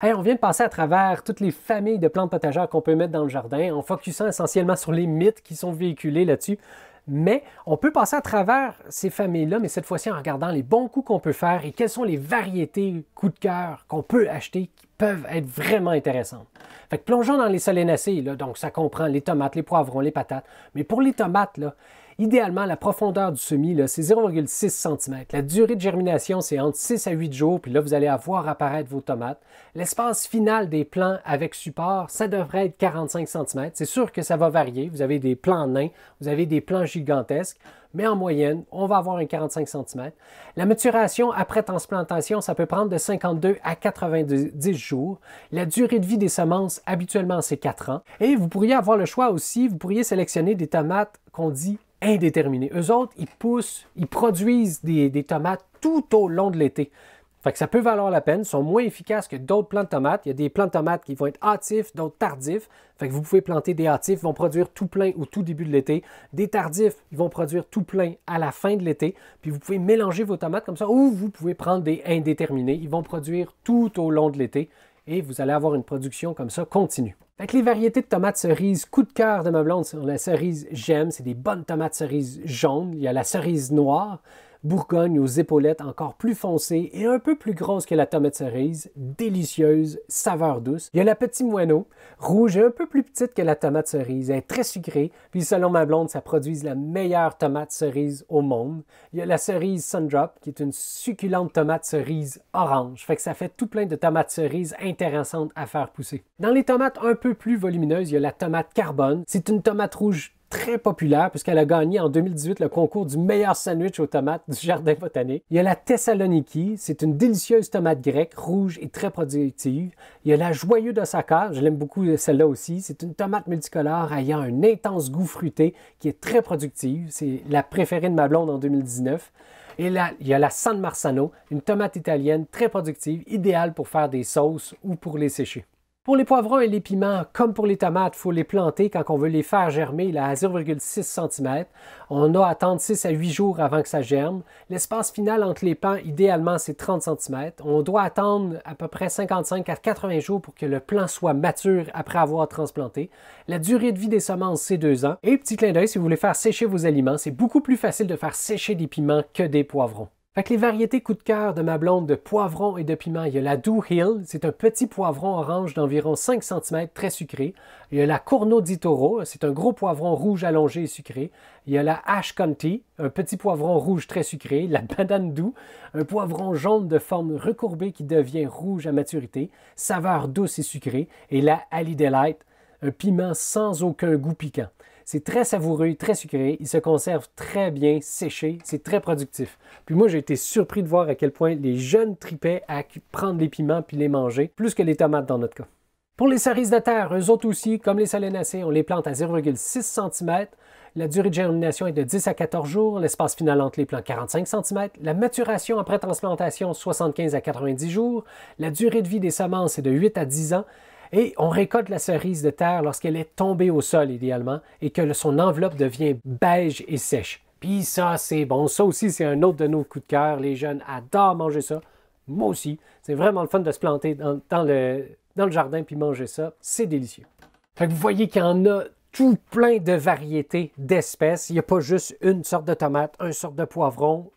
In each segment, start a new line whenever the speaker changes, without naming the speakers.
Hey, on vient de passer à travers toutes les familles de plantes potagères qu'on peut mettre dans le jardin en focusant essentiellement sur les mythes qui sont véhiculés là-dessus. Mais on peut passer à travers ces familles-là, mais cette fois-ci en regardant les bons coups qu'on peut faire et quelles sont les variétés coup de cœur qu'on peut acheter qui peuvent être vraiment intéressantes. Fait que plongeons dans les solenacées, là, donc ça comprend les tomates, les poivrons, les patates. Mais pour les tomates, là, idéalement, la profondeur du semis, c'est 0,6 cm. La durée de germination, c'est entre 6 à 8 jours, puis là, vous allez avoir apparaître vos tomates. L'espace final des plants avec support, ça devrait être 45 cm. C'est sûr que ça va varier. Vous avez des plants nains, vous avez des plants gigantesques, mais en moyenne, on va avoir un 45 cm. La maturation après transplantation, ça peut prendre de 52 à 90 jours. La durée de vie des semences, habituellement, c'est 4 ans. Et vous pourriez avoir le choix aussi, vous pourriez sélectionner des tomates qu'on dit indéterminés. Eux autres, ils poussent, ils produisent des tomates tout au long de l'été. Fait que ça peut valoir la peine, ils sont moins efficaces que d'autres plants de tomates. Il y a des plants de tomates qui vont être hâtifs, d'autres tardifs. Fait que vous pouvez planter des hâtifs, ils vont produire tout plein au tout début de l'été. Des tardifs, ils vont produire tout plein à la fin de l'été. Puis vous pouvez mélanger vos tomates comme ça, ou vous pouvez prendre des indéterminés. Ils vont produire tout au long de l'été et vous allez avoir une production comme ça continue. Avec les variétés de tomates cerises, coup de cœur de ma blonde sur la cerise j'aime, c'est des bonnes tomates cerises jaunes. Il y a la cerise noire, Bourgogne aux épaulettes encore plus foncées et un peu plus grosses que la tomate cerise, délicieuse, saveur douce. Il y a la petite moineau, rouge et un peu plus petite que la tomate cerise. Elle est très sucrée, puis selon ma blonde, ça produit la meilleure tomate cerise au monde. Il y a la cerise Sundrop, qui est une succulente tomate cerise orange. Fait que ça fait tout plein de tomates cerises intéressantes à faire pousser. Dans les tomates un peu plus volumineuses, il y a la tomate carbone. C'est une tomate rouge très populaire puisqu'elle a gagné en 2018 le concours du meilleur sandwich aux tomates du jardin botanique. Il y a la Thessaloniki, c'est une délicieuse tomate grecque, rouge et très productive. Il y a la Joyeux d'Osaka, je l'aime beaucoup celle-là aussi. C'est une tomate multicolore ayant un intense goût fruité qui est très productive. C'est la préférée de ma blonde en 2019. Et là, il y a la San Marzano, une tomate italienne très productive, idéale pour faire des sauces ou pour les sécher. Pour les poivrons et les piments, comme pour les tomates, il faut les planter quand on veut les faire germer là, à 0,6 cm. On a à attendre 6 à 8 jours avant que ça germe. L'espace final entre les plants, idéalement, c'est 30 cm. On doit attendre à peu près 55 à 80 jours pour que le plant soit mature après avoir transplanté. La durée de vie des semences, c'est 2 ans. Et petit clin d'œil, si vous voulez faire sécher vos aliments, c'est beaucoup plus facile de faire sécher des piments que des poivrons. Fait que les variétés coup de cœur de ma blonde de poivrons et de piments, il y a la Dew Hill, c'est un petit poivron orange d'environ 5 cm, très sucré. Il y a la Corno di Toro, c'est un gros poivron rouge allongé et sucré. Il y a la Ash County, un petit poivron rouge très sucré. La Banane Doux, un poivron jaune de forme recourbée qui devient rouge à maturité, saveur douce et sucrée. Et la Ali Delight, un piment sans aucun goût piquant. C'est très savoureux, très sucré, il se conserve très bien séché, c'est très productif. Puis moi, j'ai été surpris de voir à quel point les jeunes tripaient à prendre les piments puis les manger, plus que les tomates dans notre cas. Pour les cerises de terre, eux autres aussi, comme les solenacées, on les plante à 0,6 cm. La durée de germination est de 10 à 14 jours, l'espace final entre les plants 45 cm, la maturation après transplantation 75 à 90 jours, la durée de vie des semences est de 8 à 10 ans. Et on récolte la cerise de terre lorsqu'elle est tombée au sol, idéalement, et que son enveloppe devient beige et sèche. Puis ça, c'est bon. Ça aussi, c'est un autre de nos coups de cœur. Les jeunes adorent manger ça. Moi aussi. C'est vraiment le fun de se planter dans le jardin puis manger ça. C'est délicieux. Fait que vous voyez qu'il y en a tout plein de variétés d'espèces. Il n'y a pas juste une sorte de tomate, une sorte de poivron.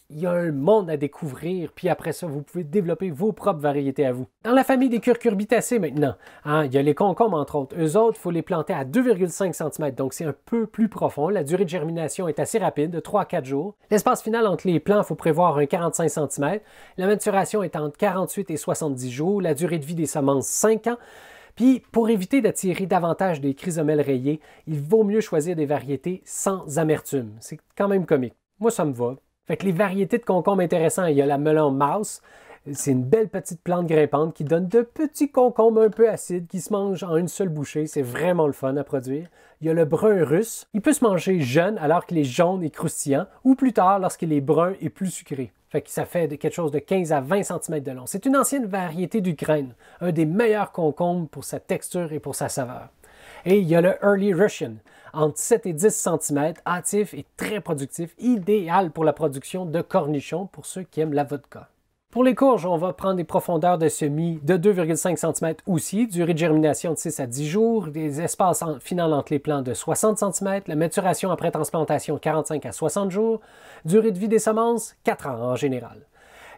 Il y a un monde à découvrir, puis après ça, vous pouvez développer vos propres variétés à vous. Dans la famille des cucurbitacées maintenant, il y a les concombres entre autres. Eux autres, il faut les planter à 2,5 cm, donc c'est un peu plus profond. La durée de germination est assez rapide, de 3 à 4 jours. L'espace final entre les plants, il faut prévoir un 45 cm. La maturation est entre 48 et 70 jours. La durée de vie des semences, 5 ans. Puis, pour éviter d'attirer davantage des chrysomèles rayés, il vaut mieux choisir des variétés sans amertume. C'est quand même comique. Moi, ça me va. Fait que les variétés de concombres intéressants, il y a la melon mouse. C'est une belle petite plante grimpante qui donne de petits concombres un peu acides qui se mangent en une seule bouchée. C'est vraiment le fun à produire. Il y a le brun russe. Il peut se manger jeune alors qu'il est jaune et croustillant ou plus tard lorsqu'il est brun et plus sucré. Fait que ça fait quelque chose de 15 à 20 cm de long. C'est une ancienne variété d'Ukraine, un des meilleurs concombres pour sa texture et pour sa saveur. Et il y a le Early Russian, entre 7 et 10 cm, hâtif et très productif, idéal pour la production de cornichons pour ceux qui aiment la vodka. Pour les courges, on va prendre des profondeurs de semis de 2,5 cm aussi, durée de germination de 6 à 10 jours, des espaces finales entre les plants de 60 cm, la maturation après transplantation 45 à 60 jours, durée de vie des semences 4 ans en général.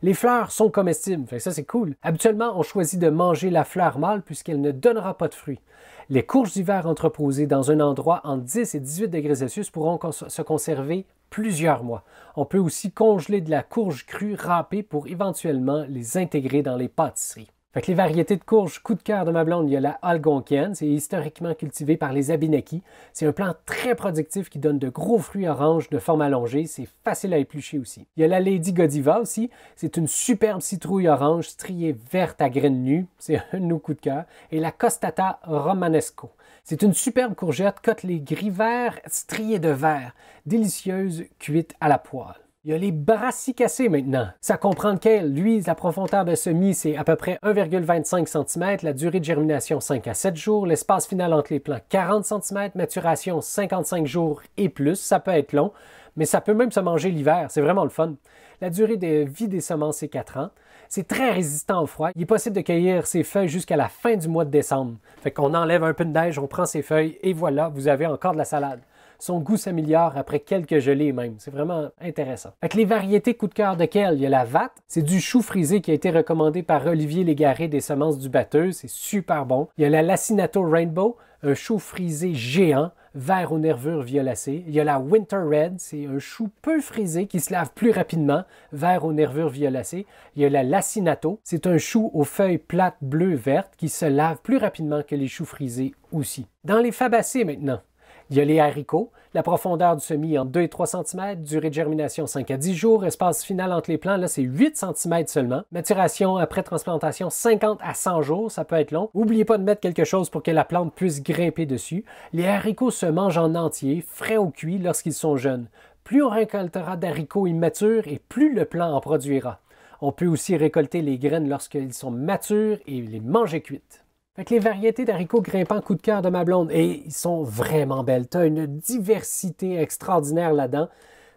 Les fleurs sont comestibles, fait que ça c'est cool. Habituellement, on choisit de manger la fleur mâle puisqu'elle ne donnera pas de fruits. Les courges d'hiver entreposées dans un endroit entre 10 et 18 degrés Celsius pourront se conserver plusieurs mois. On peut aussi congeler de la courge crue râpée pour éventuellement les intégrer dans les pâtisseries. Fait que les variétés de courges coup de cœur de ma blonde, il y a la algonquienne, c'est historiquement cultivé par les Abénaquis. C'est un plant très productif qui donne de gros fruits oranges de forme allongée, c'est facile à éplucher aussi. Il y a la Lady Godiva aussi, c'est une superbe citrouille orange striée verte à graines nues, c'est un de nos coups de cœur. Et la Costata romanesco. C'est une superbe courgette côtelée gris vert striée de vert, délicieuse cuite à la poêle. Il y a les brassicacées maintenant. Ça comprend lequel? Lui, la profondeur de semis, c'est à peu près 1,25 cm, la durée de germination 5 à 7 jours, l'espace final entre les plants 40 cm, maturation 55 jours et plus. Ça peut être long, mais ça peut même se manger l'hiver. C'est vraiment le fun. La durée de vie des semences, c'est 4 ans. C'est très résistant au froid. Il est possible de cueillir ses feuilles jusqu'à la fin du mois de décembre. Fait qu'on enlève un peu de neige, on prend ses feuilles et voilà, vous avez encore de la salade. Son goût s'améliore après quelques gelées même. C'est vraiment intéressant. Fait que les variétés coup de cœur de quel? Il y a la Vatte. C'est du chou frisé qui a été recommandé par Olivier Légaré des Semences du Batteur. C'est super bon. Il y a la Lacinato Rainbow, un chou frisé géant, vert aux nervures violacées. Il y a la Winter Red. C'est un chou peu frisé qui se lave plus rapidement, vert aux nervures violacées. Il y a la Lacinato. C'est un chou aux feuilles plates bleues-vertes qui se lave plus rapidement que les choux frisés aussi. Dans les fabacées maintenant, il y a les haricots, la profondeur du semis entre 2 et 3 cm, durée de germination 5 à 10 jours, espace final entre les plants, là c'est 8 cm seulement. Maturation après transplantation 50 à 100 jours, ça peut être long. N'oubliez pas de mettre quelque chose pour que la plante puisse grimper dessus. Les haricots se mangent en entier, frais ou cuits lorsqu'ils sont jeunes. Plus on récoltera d'haricots immatures et plus le plant en produira. On peut aussi récolter les graines lorsqu'ils sont matures et les manger cuites. Avec les variétés d'haricots grimpants coup de cœur de ma blonde, et ils sont vraiment belles. Tu as une diversité extraordinaire là-dedans.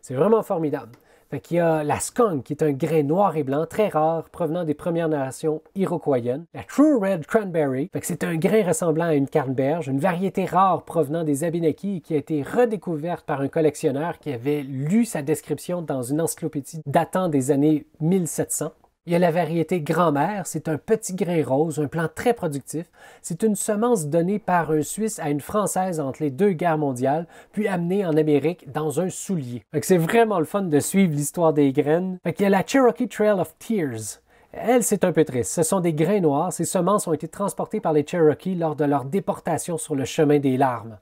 C'est vraiment formidable. Fait qu'il y a la skunk, qui est un grain noir et blanc, très rare, provenant des Premières Nations iroquoiennes. La True Red Cranberry, fait que c'est un grain ressemblant à une canneberge, une variété rare provenant des Abénaquis qui a été redécouverte par un collectionneur qui avait lu sa description dans une encyclopédie datant des années 1700. Il y a la variété grand-mère, c'est un petit grain rose, un plant très productif. C'est une semence donnée par un Suisse à une Française entre les deux guerres mondiales, puis amenée en Amérique dans un soulier. C'est vraiment le fun de suivre l'histoire des graines. Il y a la Cherokee Trail of Tears. Elle, c'est un peu triste. Ce sont des grains noirs. Ces semences ont été transportées par les Cherokees lors de leur déportation sur le chemin des larmes.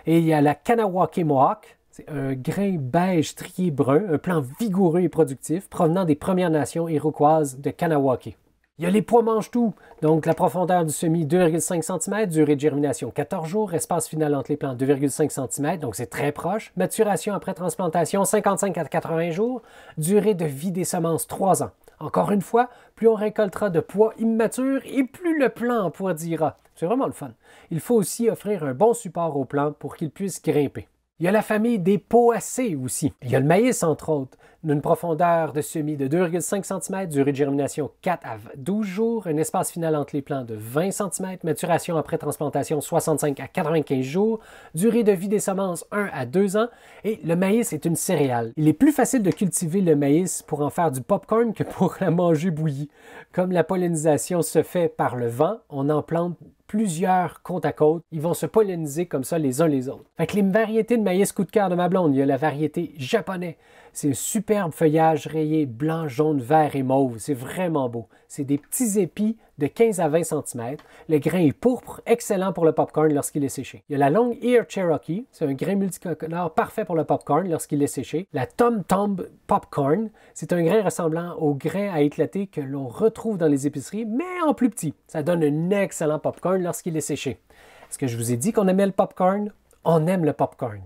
Et il y a la Kanawake Mohawk. C'est un grain beige strié brun, un plant vigoureux et productif provenant des Premières Nations iroquoises de Kanawake. Il y a les pois mange-tout, donc la profondeur du semis 2,5 cm, durée de germination 14 jours, espace final entre les plants 2,5 cm, donc c'est très proche, maturation après transplantation 55 à 80 jours, durée de vie des semences 3 ans. Encore une fois, plus on récoltera de pois immatures et plus le plant en produira. C'est vraiment le fun. Il faut aussi offrir un bon support au plant pour qu'il puisse grimper. Il y a la famille des poacées aussi. Il y a le maïs, entre autres, d'une profondeur de semis de 2,5 cm, durée de germination 4 à 12 jours, un espace final entre les plants de 20 cm, maturation après transplantation 65 à 95 jours, durée de vie des semences 1 à 2 ans, et le maïs est une céréale. Il est plus facile de cultiver le maïs pour en faire du popcorn que pour la manger bouillie. Comme la pollinisation se fait par le vent, on en plante plusieurs côte à côte. Ils vont se polliniser comme ça les uns les autres. Fait que les variétés de maïs coup de cœur de ma blonde, il y a la variété japonais. C'est un superbe feuillage rayé blanc, jaune, vert et mauve. C'est vraiment beau. C'est des petits épis de 15 à 20 cm. Le grain est pourpre, excellent pour le popcorn lorsqu'il est séché. Il y a la Long Ear Cherokee. C'est un grain multicolore parfait pour le popcorn lorsqu'il est séché. La Tom Tom Popcorn. C'est un grain ressemblant au grain à éclater que l'on retrouve dans les épiceries, mais en plus petit. Ça donne un excellent popcorn lorsqu'il est séché. Est-ce que je vous ai dit qu'on aimait le popcorn? On aime le popcorn.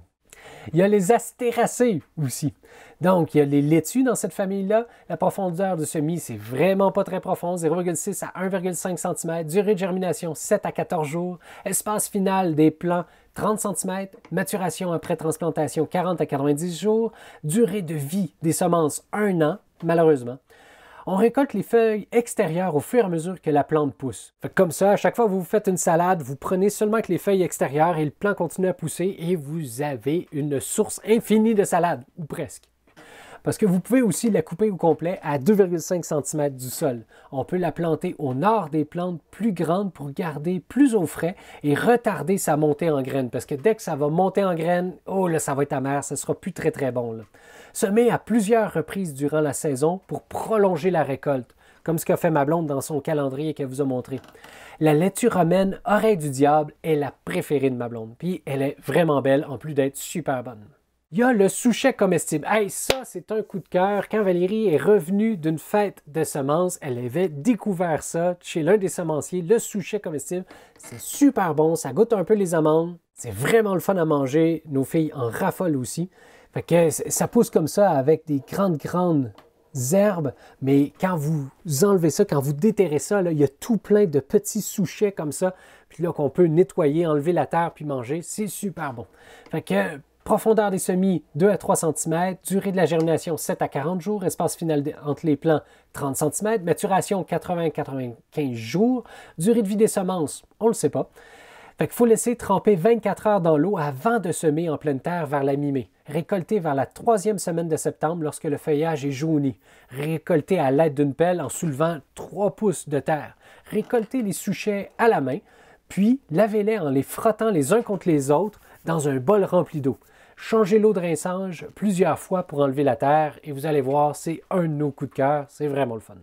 Il y a les astéracées aussi. Donc, il y a les laitues dans cette famille-là. La profondeur du semis, c'est vraiment pas très profond, 0,6 à 1,5 cm. Durée de germination, 7 à 14 jours. Espace final des plants, 30 cm. Maturation après transplantation, 40 à 90 jours. Durée de vie des semences, 1 an, malheureusement. On récolte les feuilles extérieures au fur et à mesure que la plante pousse. Comme ça, à chaque fois que vous faites une salade, vous prenez seulement que les feuilles extérieures et le plant continue à pousser et vous avez une source infinie de salade, ou presque. Parce que vous pouvez aussi la couper au complet à 2,5 cm du sol. On peut la planter au nord des plantes plus grandes pour garder plus au frais et retarder sa montée en graines. Parce que dès que ça va monter en graines, oh là, ça va être amer, ça ne sera plus très très bon. Là. Semer à plusieurs reprises durant la saison pour prolonger la récolte, comme ce qu'a fait ma blonde dans son calendrier qu'elle vous a montré. La laitue romaine Oreille du diable est la préférée de ma blonde. Puis elle est vraiment belle, en plus d'être super bonne. Il y a le souchet comestible. Hey, ça, c'est un coup de cœur. Quand Valérie est revenue d'une fête de semences, elle avait découvert ça chez l'un des semenciers, le souchet comestible. C'est super bon, ça goûte un peu les amandes. C'est vraiment le fun à manger. Nos filles en raffolent aussi. Fait que ça pousse comme ça avec des grandes herbes, mais quand vous enlevez ça, quand vous déterrez ça, là, il y a tout plein de petits souchets comme ça, puis là qu'on peut nettoyer, enlever la terre puis manger. C'est super bon. Fait que profondeur des semis, 2 à 3 cm. Durée de la germination, 7 à 40 jours. Espace final entre les plants, 30 cm. Maturation, 80 à 95 jours. Durée de vie des semences, on ne le sait pas. Fait qu'il faut laisser tremper 24 heures dans l'eau avant de semer en pleine terre vers la mi-mai. Récolter vers la 3e semaine de septembre lorsque le feuillage est jauni. Récolter à l'aide d'une pelle en soulevant 3 pouces de terre. Récolter les souchets à la main, puis lavez-les en les frottant les uns contre les autres dans un bol rempli d'eau. Changez l'eau de rinçage plusieurs fois pour enlever la terre et vous allez voir, c'est un de nos coups de cœur, c'est vraiment le fun.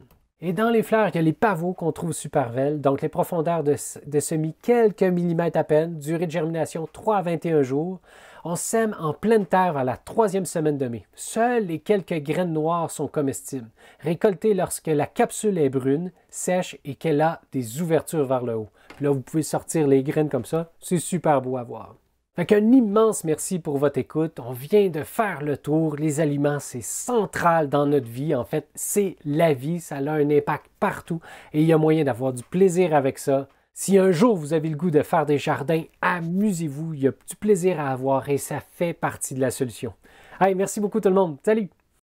Et dans les fleurs, il y a les pavots qu'on trouve super belles, donc les profondeurs de semis quelques millimètres à peine, durée de germination 3 à 21 jours. On sème en pleine terre vers la 3e semaine de mai. Seules les quelques graines noires sont comestibles. Récoltées lorsque la capsule est brune, sèche et qu'elle a des ouvertures vers le haut. Puis là, vous pouvez sortir les graines comme ça, c'est super beau à voir. Fait qu'un immense merci pour votre écoute. On vient de faire le tour. Les aliments, c'est central dans notre vie. En fait, c'est la vie. Ça a un impact partout et il y a moyen d'avoir du plaisir avec ça. Si un jour vous avez le goût de faire des jardins, amusez-vous. Il y a du plaisir à avoir et ça fait partie de la solution. Hey, merci beaucoup tout le monde. Salut!